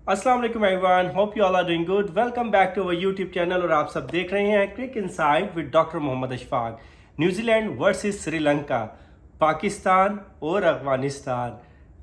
अस्सलाम वालेकुम everyone, hope you all are doing good. Welcome back to our YouTube channel और आप सब देख रहे हैं crick inside with doctor Mohammad Ashfaq. New Zealand versus Sri Lanka, Pakistan और अफगानिस्तान,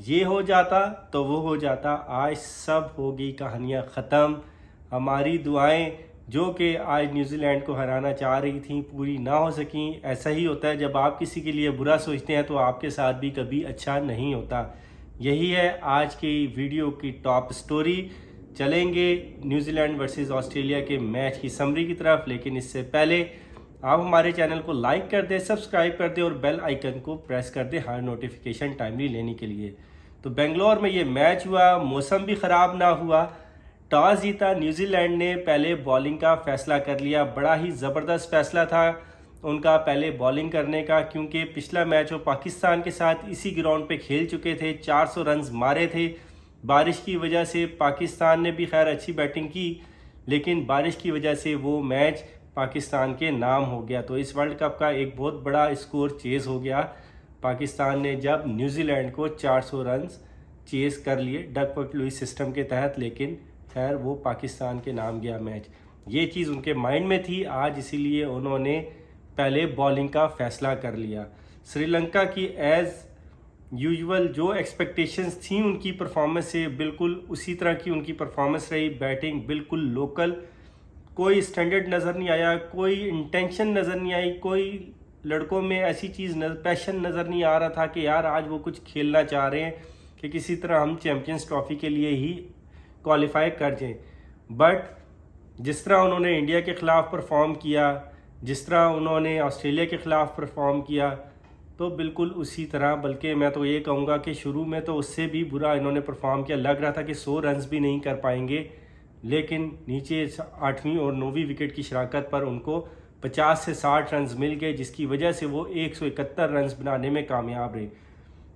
ये हो जाता तो वो हो जाता। आज सब होगी कहानियाँ ख़त्म। हमारी दुआएं जो कि आज न्यूजीलैंड को हराना चाह रही थी पूरी ना हो सकी। ऐसा ही होता है, जब आप किसी के लिए बुरा सोचते हैं तो आपके साथ भी कभी अच्छा नहीं होता। यही है आज की वीडियो की टॉप स्टोरी। चलेंगे न्यूजीलैंड वर्सेस ऑस्ट्रेलिया के मैच की समरी की तरफ, लेकिन इससे पहले आप हमारे चैनल को लाइक कर दें, सब्सक्राइब कर दें और बेल आइकन को प्रेस कर दें हर नोटिफिकेशन टाइमली लेने के लिए। तो बेंगलोर में ये मैच हुआ, मौसम भी ख़राब ना हुआ। टॉस जीता न्यूजीलैंड ने, पहले बॉलिंग का फैसला कर लिया। बड़ा ही ज़बरदस्त फैसला था उनका पहले बॉलिंग करने का, क्योंकि पिछला मैच वो पाकिस्तान के साथ इसी ग्राउंड पे खेल चुके थे। 400 रन मारे थे। बारिश की वजह से पाकिस्तान ने भी खैर अच्छी बैटिंग की, लेकिन बारिश की वजह से वो मैच पाकिस्तान के नाम हो गया। तो इस वर्ल्ड कप का एक बहुत बड़ा स्कोर चेज़ हो गया पाकिस्तान ने जब न्यूजीलैंड को 400 रन चेज़ कर लिए डकवर्थ लुईस सिस्टम के तहत। लेकिन खैर वो पाकिस्तान के नाम गया मैच। ये चीज़ उनके माइंड में थी आज, इसीलिए उन्होंने पहले बॉलिंग का फैसला कर लिया। श्रीलंका की एज़ यूजुअल जो एक्सपेक्टेशंस थी उनकी परफॉर्मेंस से, बिल्कुल उसी तरह की उनकी परफॉर्मेंस रही। बैटिंग बिल्कुल लोकल, कोई स्टैंडर्ड नज़र नहीं आया, कोई इंटेंशन नज़र नहीं आई, कोई लड़कों में ऐसी चीज़ पैशन नज़र नहीं आ रहा था कि यार आज वो कुछ खेलना चाह रहे हैं कि किसी तरह हम चैम्पियंस ट्रॉफी के लिए ही क्वालिफाई कर जाएं। बट जिस तरह उन्होंने इंडिया के ख़िलाफ़ परफॉर्म किया, जिस तरह उन्होंने ऑस्ट्रेलिया के ख़िलाफ़ परफॉर्म किया, तो बिल्कुल उसी तरह, बल्कि मैं तो ये कहूँगा कि शुरू में तो उससे भी बुरा इन्होंने परफॉर्म किया। लग रहा था कि 100 रन्स भी नहीं कर पाएंगे, लेकिन नीचे 8वीं और 9वीं विकेट की शराकत पर उनको 50 से 60 रन्स मिल गए, जिसकी वजह से वो 171 रन्स बनाने में कामयाब रहे।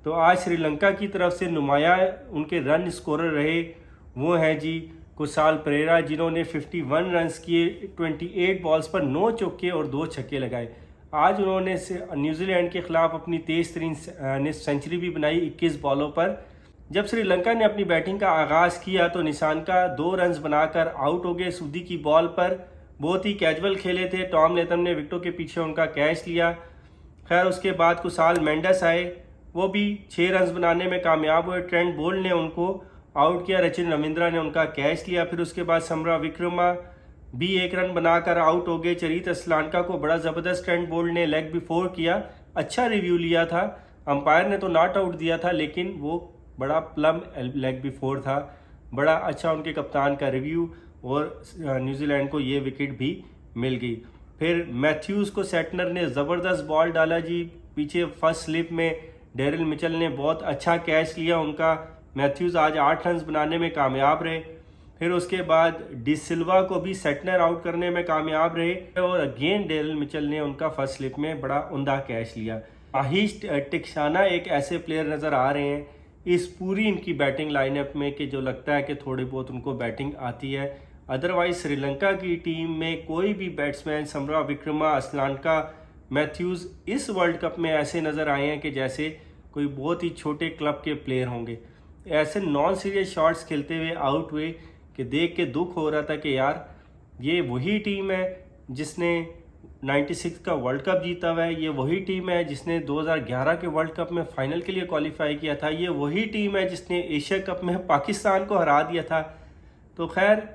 तो आज श्रीलंका की तरफ से नुमाया उनके रन स्कोरर रहे वो हैं जी कुशाल परेरा, जिन्होंने 51 रन्स किए 28 बॉल्स पर 9 चौके और 2 छक्के लगाए। आज उन्होंने न्यूजीलैंड के खिलाफ अपनी तेज़ तरीन सेंचुरी भी बनाई 21 बॉलों पर। जब श्रीलंका ने अपनी बैटिंग का आगाज़ किया तो निशानका 2 रन्स बनाकर आउट हो गए सूदी की बॉल पर। बहुत ही कैजुअल खेले थे। टॉम लेथम ने विकेटों के पीछे उनका कैच लिया। खैर उसके बाद कुशाल मेंडिस आए, वो भी 6 रन्स बनाने में कामयाब हुए। ट्रेंट बोल्ट ने उनको आउट किया, रचिन रविंद्रा ने उनका कैच लिया। फिर उसके बाद समरा विक्रमा भी 1 रन बनाकर आउट हो गए। चरित असलानका को बड़ा ज़बरदस्त ट्रेंट बोल्ट ने लेग बिफोर किया, अच्छा रिव्यू लिया था। अंपायर ने तो नॉट आउट दिया था, लेकिन वो बड़ा प्लम लेग बिफोर था। बड़ा अच्छा उनके कप्तान का रिव्यू, और न्यूजीलैंड को ये विकेट भी मिल गई। फिर मैथ्यूज़ को सेटनर ने ज़बरदस्त बॉल डाला जी, पीछे फर्स्ट स्लिप में डेरिल मिचेल ने बहुत अच्छा कैच लिया उनका। मैथ्यूज़ आज 8 रन बनाने में कामयाब रहे। फिर उसके बाद डिसिल्वा को भी सेटनर आउट करने में कामयाब रहे, और अगेन डेरिल मिचेल ने उनका फर्स्ट स्लिप में बड़ा उम्दा कैच लिया। आहिश टिक्साना एक ऐसे प्लेयर नज़र आ रहे हैं इस पूरी इनकी बैटिंग लाइनअप में कि जो लगता है कि थोड़ी बहुत उनको बैटिंग आती है। अदरवाइज श्रीलंका की टीम में कोई भी बैट्समैन, समरा विक्रमा, असलानका, मैथ्यूज़ इस वर्ल्ड कप में ऐसे नज़र आए हैं कि जैसे कोई बहुत ही छोटे क्लब के प्लेयर होंगे। ऐसे नॉन सीरियस शॉट्स खेलते हुए आउट हुए कि देख के दुख हो रहा था कि यार ये वही टीम है जिसने 96 का वर्ल्ड कप जीता हुआ है, ये वही टीम है जिसने 2011 के वर्ल्ड कप में फ़ाइनल के लिए क्वालिफाई किया था, ये वही टीम है जिसने एशिया कप में पाकिस्तान को हरा दिया था। तो खैर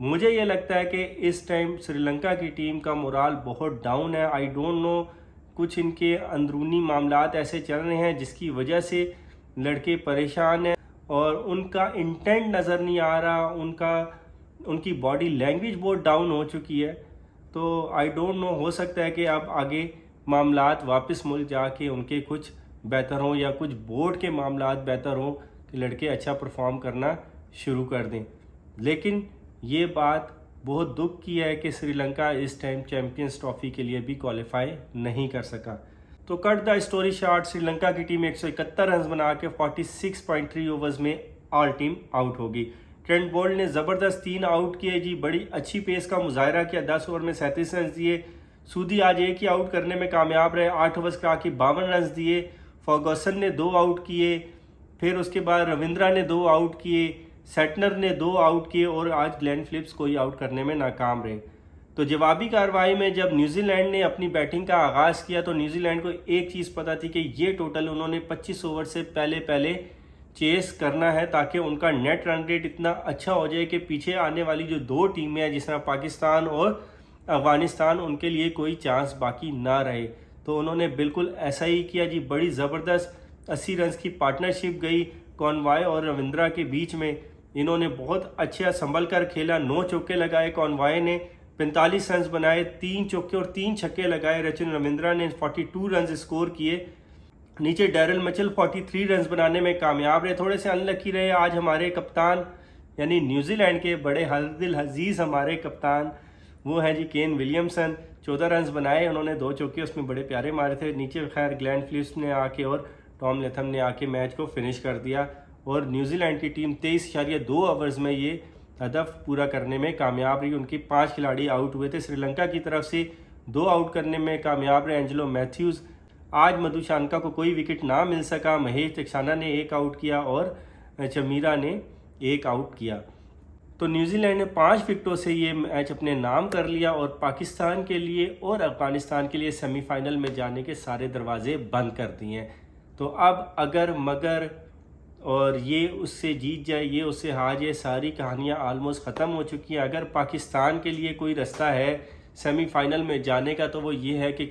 मुझे ये लगता है कि इस टाइम श्रीलंका की टीम का मोराल बहुत डाउन है। आई डोंट नो, कुछ इनके अंदरूनी मामलात ऐसे चल रहे हैं जिसकी वजह से लड़के परेशान हैं और उनका इंटेंट नज़र नहीं आ रहा, उनकी बॉडी लैंग्वेज बहुत डाउन हो चुकी है। तो आई डोंट नो, हो सकता है कि अब आगे मामलात वापस मुल्क जाके उनके कुछ बेहतर हों, या कुछ बोर्ड के मामलात बेहतर हों कि लड़के अच्छा परफॉर्म करना शुरू कर दें। लेकिन ये बात बहुत दुख की है कि श्रीलंका इस टाइम चैम्पियंस ट्रॉफी के लिए भी क्वालिफाई नहीं कर सका। तो cut the story short, Sri Lanka की टीम 171 रन बना के 46.3 ओवर्स में ऑल टीम आउट होगी। ट्रेंट बोल्ट ने ज़बरदस्त 3 आउट किए जी, बड़ी अच्छी पेस का मुजाहरा किया, 10 ओवर में 37 रन दिए। सूदी आज एक ही आउट करने में कामयाब रहे, 8 ओवर्स का आके 52 रन दिए। फर्गसन ने 2 आउट किए। फिर उसके बाद रविंद्रा ने 2 आउट किए। सेटनर ने 2 आउट किए और आज ग्लेन फिलिप्स कोई आउट करने में नाकाम रहे। तो जवाबी कार्रवाई में जब न्यूजीलैंड ने अपनी बैटिंग का आगाज़ किया तो न्यूजीलैंड को एक चीज़ पता थी कि ये टोटल उन्होंने 25 ओवर से पहले चेस करना है ताकि उनका नेट रन रेट इतना अच्छा हो जाए कि पीछे आने वाली जो 2 टीमें हैं जिस तरह पाकिस्तान और अफगानिस्तान, उनके लिए कोई चांस बाकी ना रहे। तो उन्होंने बिल्कुल ऐसा ही किया जी। बड़ी ज़बरदस्त 80 रन की पार्टनरशिप गई कॉनवॉय और रविंद्रा के बीच में। इन्होंने बहुत अच्छा संभल कर खेला, 9 चौके लगाए कॉनवॉय ने, 45 रन बनाए, 3 चौके और 3 छक्के लगाए रचिन रविंद्रा ने, 42 रन स्कोर किए। नीचे डैरल मिचेल 43 रन बनाने में कामयाब रहे। थोड़े से अनलकी रहे आज हमारे कप्तान, यानी न्यूजीलैंड के बड़े दिल अजीज़ हमारे कप्तान, वो हैं जी केन विलियमसन। 14 रन बनाए उन्होंने, 2 चौके उसमें बड़े प्यारे मारे थे। नीचे खैर ग्लेन फिलिप्स ने आके और टॉम लेथम ने आके मैच को फिनिश कर दिया और न्यूजीलैंड की टीम 23.2 ओवर्स में ये हदफ पूरा करने में कामयाब रही। उनके 5 खिलाड़ी आउट हुए थे। श्रीलंका की तरफ से 2 आउट करने में कामयाब रहे एंजेलो मैथ्यूज़। आज मधुशानका को कोई विकेट ना मिल सका। महेश तक्षाना ने 1 आउट किया और चमीरा ने 1 आउट किया। तो न्यूजीलैंड ने 5 विकेटों से ये मैच अपने नाम कर लिया और पाकिस्तान के लिए और अफगानिस्तान के लिए सेमीफाइनल में जाने के सारे दरवाजे बंद कर दिए हैं। तो अब अगर मगर और ये उससे जीत जाए, ये उससे हार जाए, सारी कहानियाँ आलमोस्ट ख़त्म हो चुकी हैं। अगर पाकिस्तान के लिए कोई रास्ता है सेमीफाइनल में जाने का तो वो ये है कि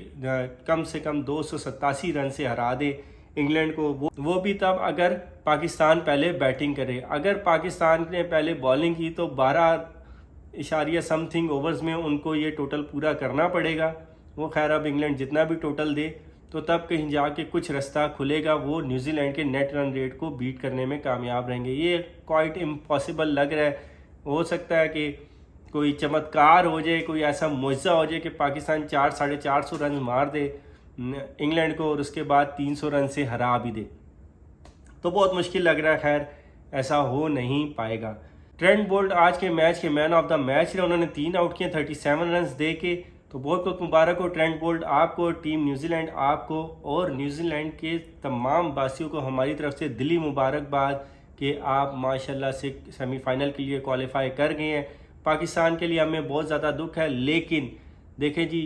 कम से कम 287 रन से हरा दे इंग्लैंड को। वो भी तब अगर पाकिस्तान पहले बैटिंग करे। अगर पाकिस्तान ने पहले बॉलिंग की तो 12 समथिंग ओवर्स में उनको ये टोटल पूरा करना पड़ेगा। वो खैर अब इंग्लैंड जितना भी टोटल दे तो तब कहीं जाके कुछ रास्ता खुलेगा, वो न्यूजीलैंड के नेट रन रेट को बीट करने में कामयाब रहेंगे। ये क्वाइट इम्पॉसिबल लग रहा है। हो सकता है कि कोई चमत्कार हो जाए, कोई ऐसा मुआवजा हो जाए कि पाकिस्तान 400-450 रन मार दे इंग्लैंड को और उसके बाद 300 रन से हरा भी दे, तो बहुत मुश्किल लग रहा है। खैर ऐसा हो नहीं पाएगा। ट्रेंट बोल्ट आज के मैच के मैन ऑफ द मैच रहे। उन्होंने 3 आउट किए 37 रन दे के। तो बहुत बहुत मुबारक हो ट्रेंट बोल्ट आपको, टीम न्यूजीलैंड आपको और न्यूजीलैंड के तमाम वासियों को हमारी तरफ से दिली मुबारकबाद कि आप माशाल्लाह से सेमीफाइनल के लिए क्वालिफाई कर गए हैं। पाकिस्तान के लिए हमें बहुत ज़्यादा दुख है, लेकिन देखें जी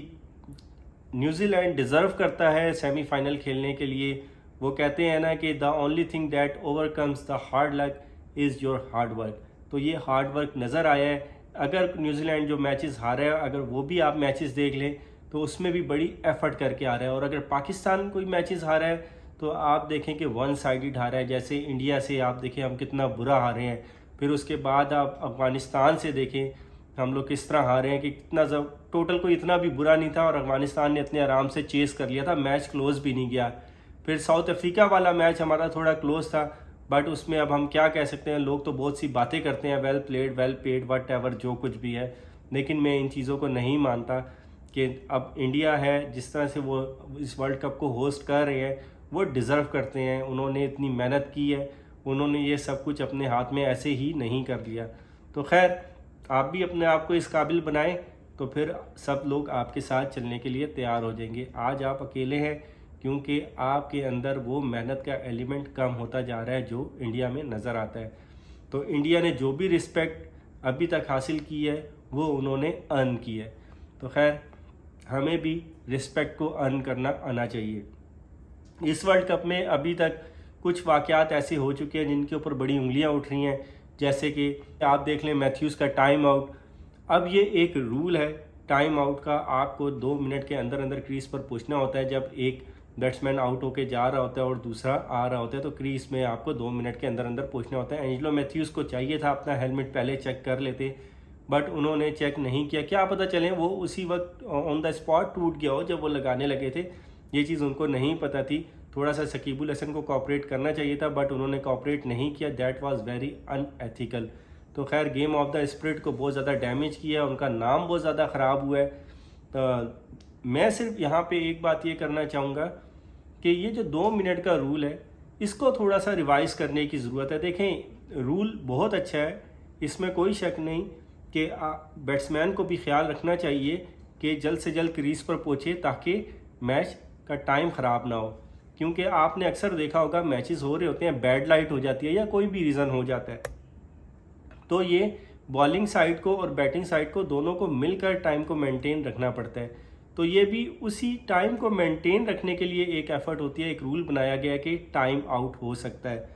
न्यूजीलैंड डिज़र्व करता है सेमीफाइनल खेलने के लिए। वो कहते हैं ना कि the only thing that overcomes the hard luck is your hard work. तो ये हार्ड वर्क नज़र आया है। अगर न्यूजीलैंड जो मैचेस हारा है, अगर वो भी आप मैचेस देख लें तो उसमें भी बड़ी एफर्ट करके आ रहा है। और अगर पाकिस्तान कोई मैचेस हारा है तो आप देखें कि वन साइडेड हारा है। जैसे इंडिया से आप देखें हम कितना बुरा हारे हैं, फिर उसके बाद आप अफगानिस्तान से देखें हम लोग किस तरह हारे हैं कि कितना टोटल कोई इतना भी बुरा नहीं था और अफगानिस्तान ने इतने आराम से चेस कर लिया था, मैच क्लोज भी नहीं गया। फिर साउथ अफ्रीका वाला मैच हमारा थोड़ा क्लोज था, बट उसमें अब हम क्या कह सकते हैं, लोग तो बहुत सी बातें करते हैं, well played, well paid, what ever, जो कुछ भी है, लेकिन मैं इन चीज़ों को नहीं मानता कि अब इंडिया है जिस तरह से वो इस वर्ल्ड कप को होस्ट कर रहे हैं वो डिज़र्व करते हैं। उन्होंने इतनी मेहनत की है, उन्होंने ये सब कुछ अपने हाथ में ऐसे ही नहीं कर लिया। तो खैर आप भी अपने आप को इस काबिल बनाएं तो फिर सब लोग आपके साथ चलने के लिए तैयार हो जाएंगे। आज आप अकेले हैं क्योंकि आपके अंदर वो मेहनत का एलिमेंट कम होता जा रहा है जो इंडिया में नज़र आता है। तो इंडिया ने जो भी रिस्पेक्ट अभी तक हासिल की है वो उन्होंने अर्न की है। तो खैर हमें भी रिस्पेक्ट को अर्न करना आना चाहिए। इस वर्ल्ड कप में अभी तक कुछ वाक़यात ऐसे हो चुके हैं जिनके ऊपर बड़ी उंगलियां उठ रही हैं, जैसे कि आप देख लें मैथ्यूज़ का टाइम आउट। अब ये एक रूल है टाइम आउट का, आपको 2 मिनट के अंदर अंदर क्रीज पर पहुंचना होता है। जब एक बैट्समैन आउट होके जा रहा होता है और दूसरा आ रहा होता है तो क्रीज में आपको 2 मिनट के अंदर अंदर पहुंचना होता है। एंजेलो मैथ्यूज़ को चाहिए था अपना हेलमेट पहले चेक कर लेते, बट उन्होंने चेक नहीं किया। क्या पता चले वो उसी वक्त ऑन द स्पॉट टूट गया हो जब वो लगाने लगे थे, ये चीज़ उनको नहीं पता थी। थोड़ा सा शकीबुल हसन को कोऑपरेट करना चाहिए था, बट उन्होंने कोऑपरेट नहीं किया। That was very unethical. तो खैर गेम ऑफ द स्पिरिट को बहुत ज़्यादा डैमेज किया, उनका नाम बहुत ज़्यादा ख़राब हुआ है। तो मैं सिर्फ यहाँ पे एक बात ये करना चाहूँगा कि ये जो 2 मिनट का रूल है इसको थोड़ा सा रिवाइज़ करने की ज़रूरत है। देखें रूल बहुत अच्छा है, इसमें कोई शक नहीं कि बैट्समैन को भी ख्याल रखना चाहिए कि जल्द से जल्द क्रीज पर पहुँचे ताकि मैच का टाइम ख़राब ना हो। क्योंकि आपने अक्सर देखा होगा मैचेस हो रहे होते हैं, बैड लाइट हो जाती है या कोई भी रीज़न हो जाता है, तो ये बॉलिंग साइड को और बैटिंग साइड को दोनों को मिलकर टाइम को मेंटेन रखना पड़ता है। तो ये भी उसी टाइम को मेंटेन रखने के लिए एक एफर्ट होती है, एक रूल बनाया गया है कि टाइम आउट हो सकता है।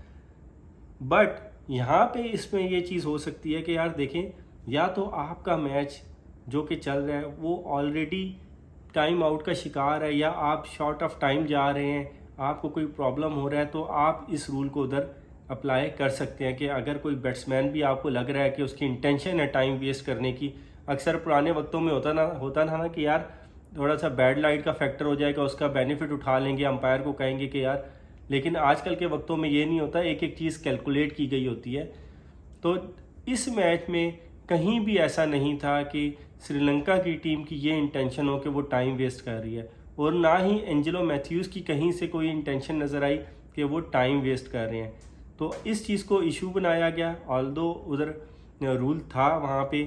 बट यहाँ पे इसमें ये चीज़ हो सकती है कि यार देखें, या तो आपका मैच जो कि चल रहा है वो ऑलरेडी टाइम आउट का शिकार है, या आप शॉर्ट ऑफ टाइम जा रहे हैं, आपको कोई प्रॉब्लम हो रहा है, तो आप इस रूल को उधर अप्लाई कर सकते हैं कि अगर कोई बैट्समैन भी आपको लग रहा है कि उसकी इंटेंशन है टाइम वेस्ट करने की। अक्सर पुराने वक्तों में होता ना कि यार थोड़ा सा बैड लाइट का फैक्टर हो जाएगा, उसका बेनिफिट उठा लेंगे, अंपायर को कहेंगे कि यार, लेकिन आजकल के वक्तों में ये नहीं होता, एक एक चीज़ कैलकुलेट की गई होती है। तो इस मैच में कहीं भी ऐसा नहीं था कि श्रीलंका की टीम की ये इंटेंशन हो कि वो टाइम वेस्ट कर रही है, और ना ही एंजेलो मैथ्यूज़ की कहीं से कोई इंटेंशन नज़र आई कि वो टाइम वेस्ट कर रहे हैं। तो इस चीज़ को इशू बनाया गया, ऑल्दो उधर रूल था वहाँ पे,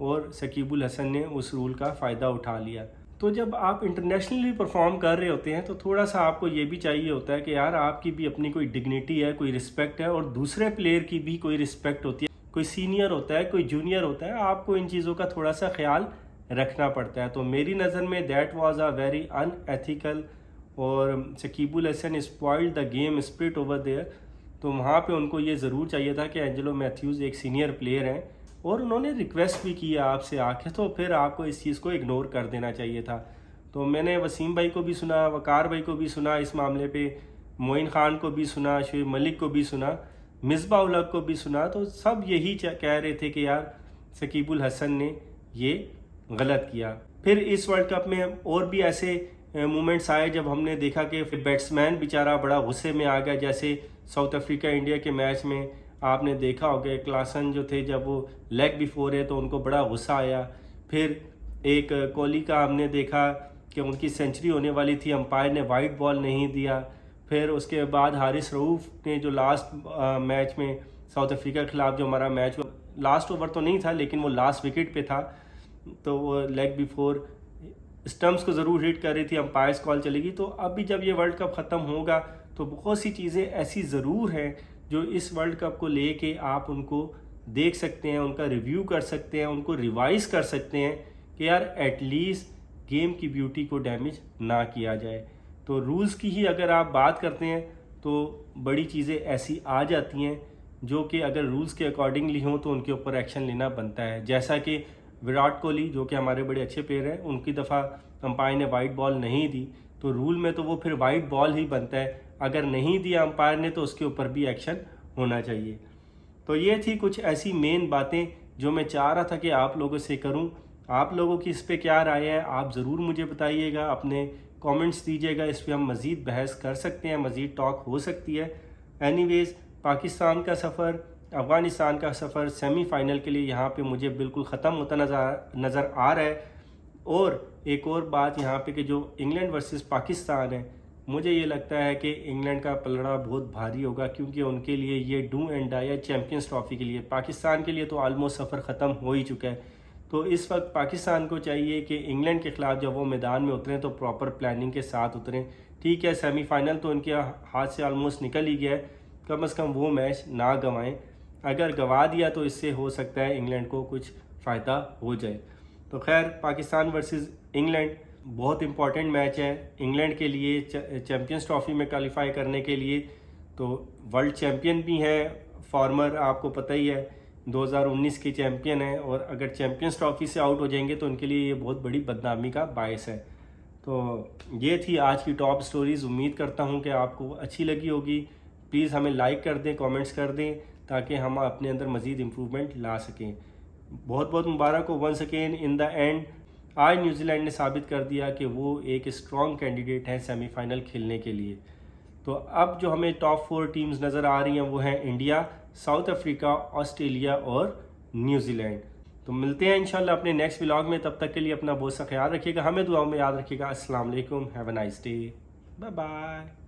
और शकीबुल हसन ने उस रूल का फ़ायदा उठा लिया। तो जब आप इंटरनेशनली परफॉर्म कर रहे होते हैं तो थोड़ा सा आपको ये भी चाहिए होता है कि यार आपकी भी अपनी कोई डिग्निटी है, कोई रिस्पेक्ट है, और दूसरे प्लेयर की भी कोई रिस्पेक्ट होती है। कोई सीनियर होता है, कोई जूनियर होता है, आपको इन चीज़ों का थोड़ा सा ख्याल रखना पड़ता है। तो मेरी नज़र में that was a very unethical, और Shakibul Hasan spoiled the game spirit over there. तो वहाँ पे उनको ये ज़रूर चाहिए था कि एंजेलो मैथ्यूज़ एक सीनियर प्लेयर हैं, और उन्होंने रिक्वेस्ट भी की आपसे आके, तो फिर आपको इस चीज़ को इग्नोर कर देना चाहिए था। तो मैंने वसीम भाई को भी सुना, वकार भाई को भी सुना इस मामले पे, मोइन खान को भी सुना, शुएब मलिक को भी सुना, मिसबा उल हक को भी सुना। तो सब यही कह रहे थे कि यार शकीबुल हसन ने ये गलत किया। फिर इस वर्ल्ड कप में और भी ऐसे मोमेंट्स आए जब हमने देखा कि बैट्समैन बेचारा बड़ा गुस्से में आ गया, जैसे साउथ अफ्रीका इंडिया के मैच में आपने देखा होगा क्लासन जो थे, जब वो लेग बिफोर है तो उनको बड़ा गुस्सा आया। फिर एक कोहली का हमने देखा कि उनकी सेंचुरी होने वाली थी, अंपायर ने वाइट बॉल नहीं दिया। फिर उसके बाद हारिस रऊफ ने जो लास्ट मैच में साउथ अफ्रीका के खिलाफ जो हमारा मैच, लास्ट ओवर तो नहीं था लेकिन वो लास्ट विकेट पे था, तो वो लेग बिफोर स्टम्प्स को ज़रूर हिट कर रही थी, अंपायर्स कॉल चलेगी। तो अभी जब ये वर्ल्ड कप ख़त्म होगा तो बहुत सी चीज़ें ऐसी ज़रूर हैं जो इस वर्ल्ड कप को लेके आप उनको देख सकते हैं, उनका रिव्यू कर सकते हैं, उनको रिवाइज़ कर सकते हैं कि यार एटलीस्ट गेम की ब्यूटी को डैमेज ना किया जाए। तो रूल्स की ही अगर आप बात करते हैं तो बड़ी चीज़ें ऐसी आ जाती हैं जो कि अगर रूल्स के अकॉर्डिंगली हों तो उनके ऊपर एक्शन लेना बनता है। जैसा कि विराट कोहली जो कि हमारे बड़े अच्छे प्लेयर हैं, उनकी दफ़ा अंपायर ने वाइट बॉल नहीं दी, तो रूल में तो वो फिर वाइट बॉल ही बनता है। अगर नहीं दिया अंपायर ने तो उसके ऊपर भी एक्शन होना चाहिए। तो ये थी कुछ ऐसी मेन बातें जो मैं चाह रहा था कि आप लोगों से करूं। आप लोगों की इस पे क्या राय है आप ज़रूर मुझे बताइएगा, अपने कमेंट्स दीजिएगा, इस पे हम मज़ीद बहस कर सकते हैं, मज़ीद टॉक हो सकती है। एनीवेज़, पाकिस्तान का सफ़र, अफ़गानिस्तान का सफ़र सेमीफाइनल के लिए यहाँ पे मुझे बिल्कुल ख़त्म होता नज़र आ रहा है। और एक और बात यहाँ पे कि जो इंग्लैंड वर्सेस पाकिस्तान है, मुझे ये लगता है कि इंग्लैंड का पलड़ा बहुत भारी होगा, क्योंकि उनके लिए ये डू एंड डाई है चैम्पियंस ट्रॉफी के लिए। पाकिस्तान के लिए तो ऑलमोस्ट सफ़र ख़त्म हो ही चुका है। तो इस वक्त पाकिस्तान को चाहिए कि इंग्लैंड के ख़िलाफ़ जब वो मैदान में उतरें तो प्रॉपर प्लानिंग के साथ उतरें। ठीक है, सेमीफाइनल तो उनके हाथ से ऑलमोस्ट निकल ही गया है, कम से कम वो मैच ना गंवाएं। अगर गंवा दिया तो इससे हो सकता है इंग्लैंड को कुछ फ़ायदा हो जाए। तो खैर, पाकिस्तान वर्सेस इंग्लैंड बहुत इंपॉर्टेंट मैच है इंग्लैंड के लिए चैम्पियंस ट्रॉफी में क्वालिफाई करने के लिए। तो वर्ल्ड चैम्पियन भी हैं, फॉर्मर आपको पता ही है 2019 के चैम्पियन है, और अगर चैम्पियंस ट्रॉफी से आउट हो जाएंगे तो उनके लिए ये बहुत बड़ी बदनामी का बायस है। तो ये थी आज की टॉप स्टोरीज़। उम्मीद करता हूँ कि आपको अच्छी लगी होगी। प्लीज़ हमें लाइक कर दें, कमेंट्स कर दें, ताकि हम अपने अंदर मज़ीद इम्प्रूवमेंट ला सकें। बहुत बहुत मुबारक हो once again. In the end आज न्यूजीलैंड ने साबित कर दिया कि वो एक स्ट्रॉन्ग कैंडिडेट है सेमीफाइनल खेलने के लिए। तो अब जो हमें टॉप 4 टीम्स नज़र आ रही हैं वो हैं इंडिया, साउथ अफ्रीका, ऑस्ट्रेलिया और न्यूजीलैंड। तो मिलते हैं इंशाल्लाह अपने नेक्स्ट व्लॉग में। तब तक के लिए अपना बहुत सा ख्याल रखिएगा, हमें दुआओं में याद रखिएगा। अस्सलाम वालेकुम, have a nice day, bye bye.